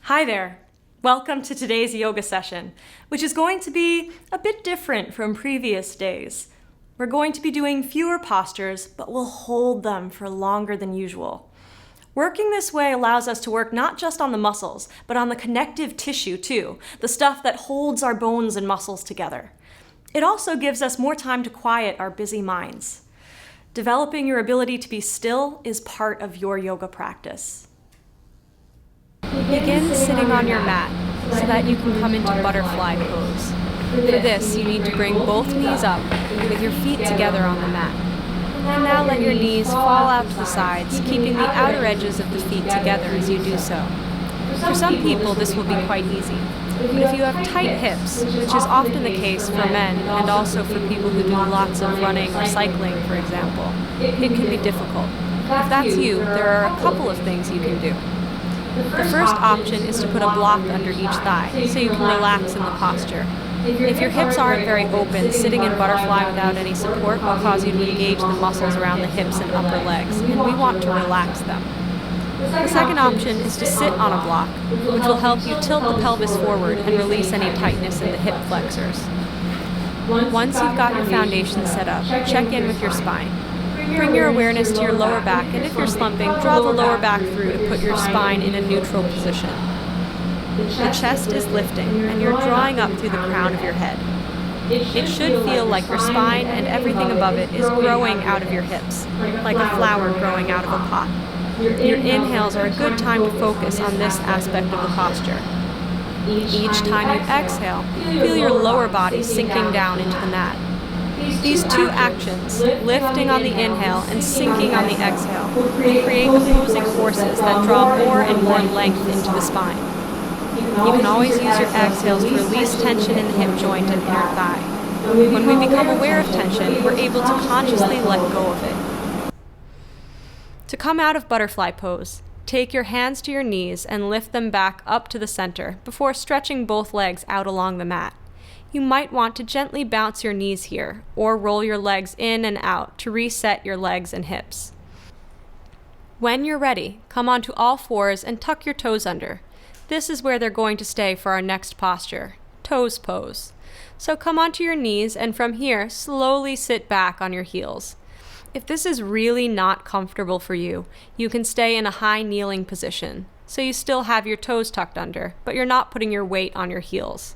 Hi there. Welcome to today's yoga session, which is going to be a bit different from previous days. We're going to be doing fewer postures, but we'll hold them for longer than usual. Working this way allows us to work not just on the muscles, but on the connective tissue too, the stuff that holds our bones and muscles together. It also gives us more time to quiet our busy minds. Developing your ability to be still is part of your yoga practice. Begin sitting on your mat so that you can come into butterfly pose. For this, you need to bring both knees up with your feet together on the mat. And now let your knees fall out to the sides, keeping the outer edges of the feet together as you do so. For some people, this will be quite easy. But if you have tight hips, which is often the case for men and also for people who do lots of running or cycling, for example, it can be difficult. If that's you, there are a couple of things you can do. The first option is to put a block under each thigh, so you can relax in the posture. If your hips aren't very open, sitting in butterfly without any support will cause you to engage the muscles around the hips and upper legs, and we want to relax them. The second option is to sit on a block, which will help you tilt the pelvis forward and release any tightness in the hip flexors. Once you've got your foundation set up, check in with your spine. Bring your awareness to your lower back, and if you're slumping, draw the lower back through to put your spine in a neutral position. The chest is lifting, and you're drawing up through the crown of your head. It should feel like your spine and everything above it is growing out of your hips, like a flower growing out of a pot. Your inhales are a good time to focus on this aspect of the posture. Each time you exhale, feel your lower body sinking down into the mat. These two actions, lifting on the inhale and sinking on the exhale, will create opposing forces that draw more and more length into the spine. You can always use your exhales to release tension in the hip joint and inner thigh. When we become aware of tension, we're able to consciously let go of it. To come out of butterfly pose, take your hands to your knees and lift them back up to the center before stretching both legs out along the mat. You might want to gently bounce your knees here, or roll your legs in and out to reset your legs and hips. When you're ready, come onto all fours and tuck your toes under. This is where they're going to stay for our next posture, toes pose. So come onto your knees, and from here, slowly sit back on your heels. If this is really not comfortable for you, you can stay in a high kneeling position, so you still have your toes tucked under, but you're not putting your weight on your heels.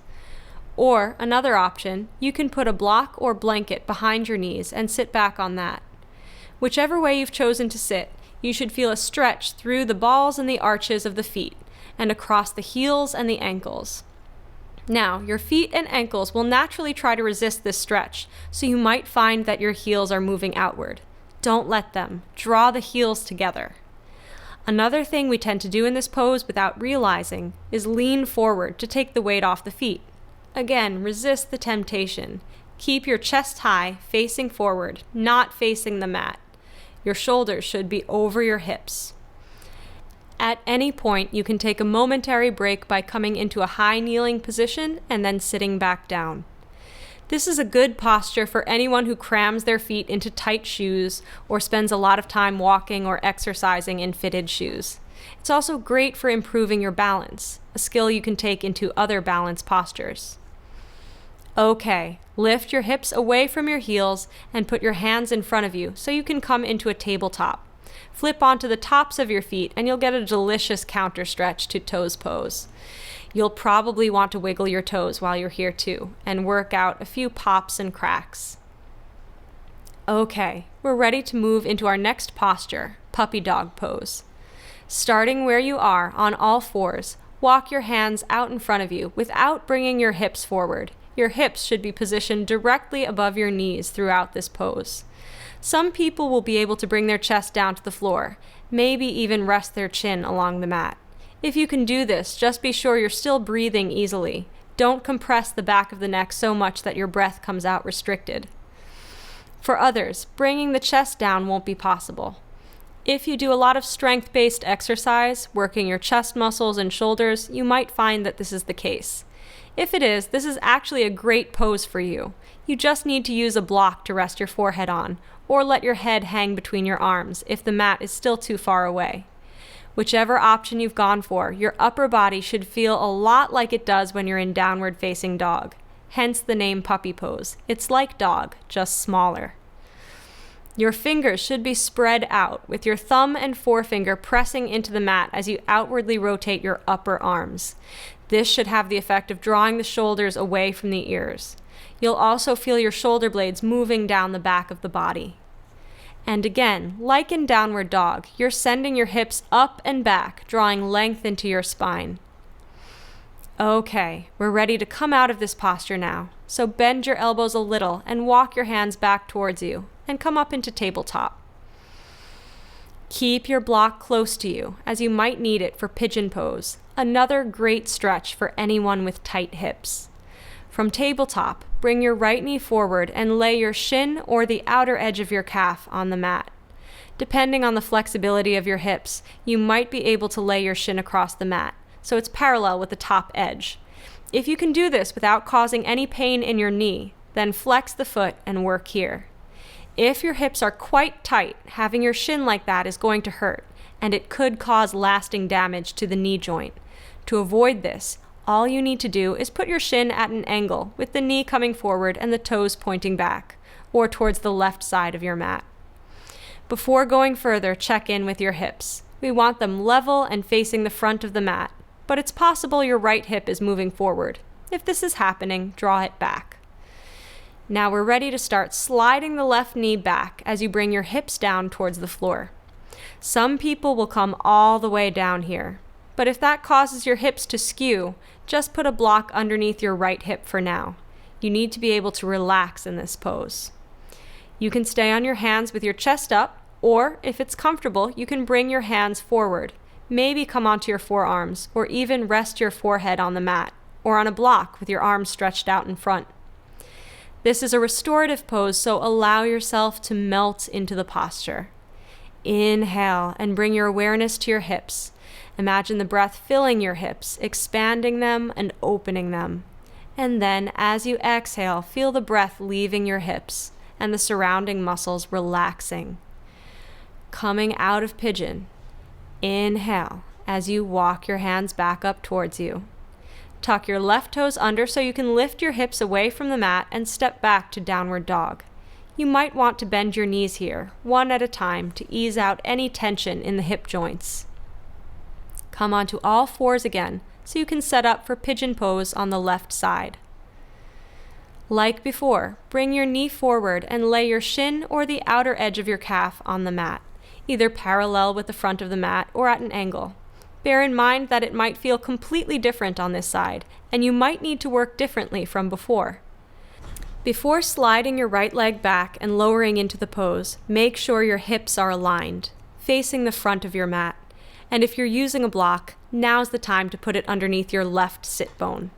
Or, another option, you can put a block or blanket behind your knees and sit back on that. Whichever way you've chosen to sit, you should feel a stretch through the balls and the arches of the feet, and across the heels and the ankles. Now, your feet and ankles will naturally try to resist this stretch, so you might find that your heels are moving outward. Don't let them. Draw the heels together. Another thing we tend to do in this pose without realizing is lean forward to take the weight off the feet. Again, resist the temptation. Keep your chest high, facing forward, not facing the mat. Your shoulders should be over your hips. At any point, you can take a momentary break by coming into a high kneeling position and then sitting back down. This is a good posture for anyone who crams their feet into tight shoes or spends a lot of time walking or exercising in fitted shoes. It's also great for improving your balance, a skill you can take into other balance postures. Okay, lift your hips away from your heels and put your hands in front of you so you can come into a tabletop. Flip onto the tops of your feet and you'll get a delicious counter stretch to toes pose. You'll probably want to wiggle your toes while you're here too and work out a few pops and cracks. Okay, we're ready to move into our next posture, puppy dog pose. Starting where you are on all fours, walk your hands out in front of you without bringing your hips forward. Your hips should be positioned directly above your knees throughout this pose. Some people will be able to bring their chest down to the floor, maybe even rest their chin along the mat. If you can do this, just be sure you're still breathing easily. Don't compress the back of the neck so much that your breath comes out restricted. For others, bringing the chest down won't be possible. If you do a lot of strength-based exercise, working your chest muscles and shoulders, you might find that this is the case. If it is, this is actually a great pose for you. You just need to use a block to rest your forehead on, or let your head hang between your arms if the mat is still too far away. Whichever option you've gone for, your upper body should feel a lot like it does when you're in downward facing dog. Hence the name puppy pose. It's like dog, just smaller. Your fingers should be spread out, with your thumb and forefinger pressing into the mat as you outwardly rotate your upper arms. This should have the effect of drawing the shoulders away from the ears. You'll also feel your shoulder blades moving down the back of the body. And again, like in downward dog, you're sending your hips up and back, drawing length into your spine. Okay, we're ready to come out of this posture now. So bend your elbows a little and walk your hands back towards you and come up into tabletop. Keep your block close to you as you might need it for pigeon pose, another great stretch for anyone with tight hips. From tabletop, bring your right knee forward and lay your shin or the outer edge of your calf on the mat. Depending on the flexibility of your hips, you might be able to lay your shin across the mat, so it's parallel with the top edge. If you can do this without causing any pain in your knee, then flex the foot and work here. If your hips are quite tight, having your shin like that is going to hurt, and it could cause lasting damage to the knee joint. To avoid this, all you need to do is put your shin at an angle with the knee coming forward and the toes pointing back, or towards the left side of your mat. Before going further, check in with your hips. We want them level and facing the front of the mat, but it's possible your right hip is moving forward. If this is happening, draw it back. Now we're ready to start sliding the left knee back as you bring your hips down towards the floor. Some people will come all the way down here, but if that causes your hips to skew, just put a block underneath your right hip for now. You need to be able to relax in this pose. You can stay on your hands with your chest up, or if it's comfortable, you can bring your hands forward. Maybe come onto your forearms, or even rest your forehead on the mat, or on a block with your arms stretched out in front. This is a restorative pose, so allow yourself to melt into the posture. Inhale and bring your awareness to your hips. Imagine the breath filling your hips, expanding them and opening them. And then, as you exhale, feel the breath leaving your hips and the surrounding muscles relaxing. Coming out of pigeon, inhale as you walk your hands back up towards you. Tuck your left toes under so you can lift your hips away from the mat and step back to downward dog. You might want to bend your knees here, one at a time, to ease out any tension in the hip joints. Come onto all fours again so you can set up for pigeon pose on the left side. Like before, bring your knee forward and lay your shin or the outer edge of your calf on the mat, either parallel with the front of the mat or at an angle. Bear in mind that it might feel completely different on this side, and you might need to work differently from before. Before sliding your right leg back and lowering into the pose, make sure your hips are aligned, facing the front of your mat. And if you're using a block, now's the time to put it underneath your left sit bone.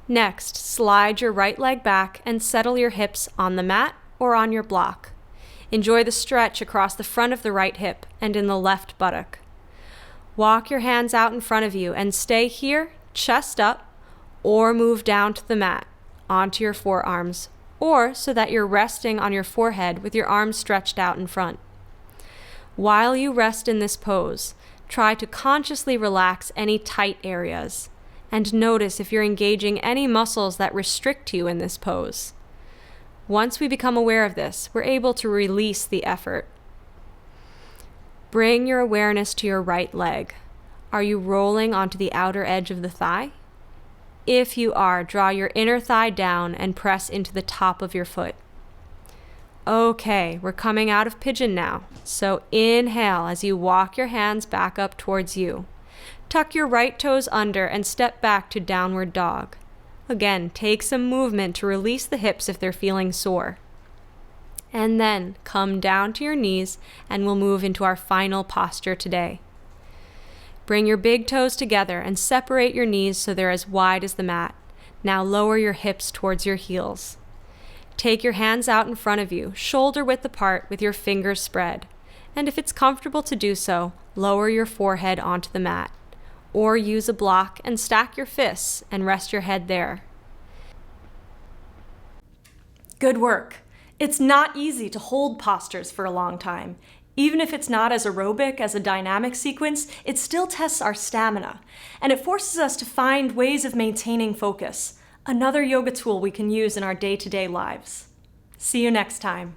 Next, slide your right leg back and settle your hips on the mat or on your block. Enjoy the stretch across the front of the right hip and in the left buttock. Walk your hands out in front of you and stay here, chest up, or move down to the mat, onto your forearms, or so that you're resting on your forehead with your arms stretched out in front. While you rest in this pose, try to consciously relax any tight areas, and notice if you're engaging any muscles that restrict you in this pose. Once we become aware of this, we're able to release the effort. Bring your awareness to your right leg. Are you rolling onto the outer edge of the thigh? If you are, draw your inner thigh down and press into the top of your foot. Okay, we're coming out of pigeon now. So inhale as you walk your hands back up towards you. Tuck your right toes under and step back to downward dog. Again, take some movement to release the hips if they're feeling sore. And then come down to your knees and we'll move into our final posture today. Bring your big toes together and separate your knees so they're as wide as the mat. Now lower your hips towards your heels. Take your hands out in front of you, shoulder width apart with your fingers spread. And if it's comfortable to do so, lower your forehead onto the mat. Or use a block and stack your fists and rest your head there. Good work. It's not easy to hold postures for a long time. Even if it's not as aerobic as a dynamic sequence, it still tests our stamina, and it forces us to find ways of maintaining focus, another yoga tool we can use in our day-to-day lives. See you next time.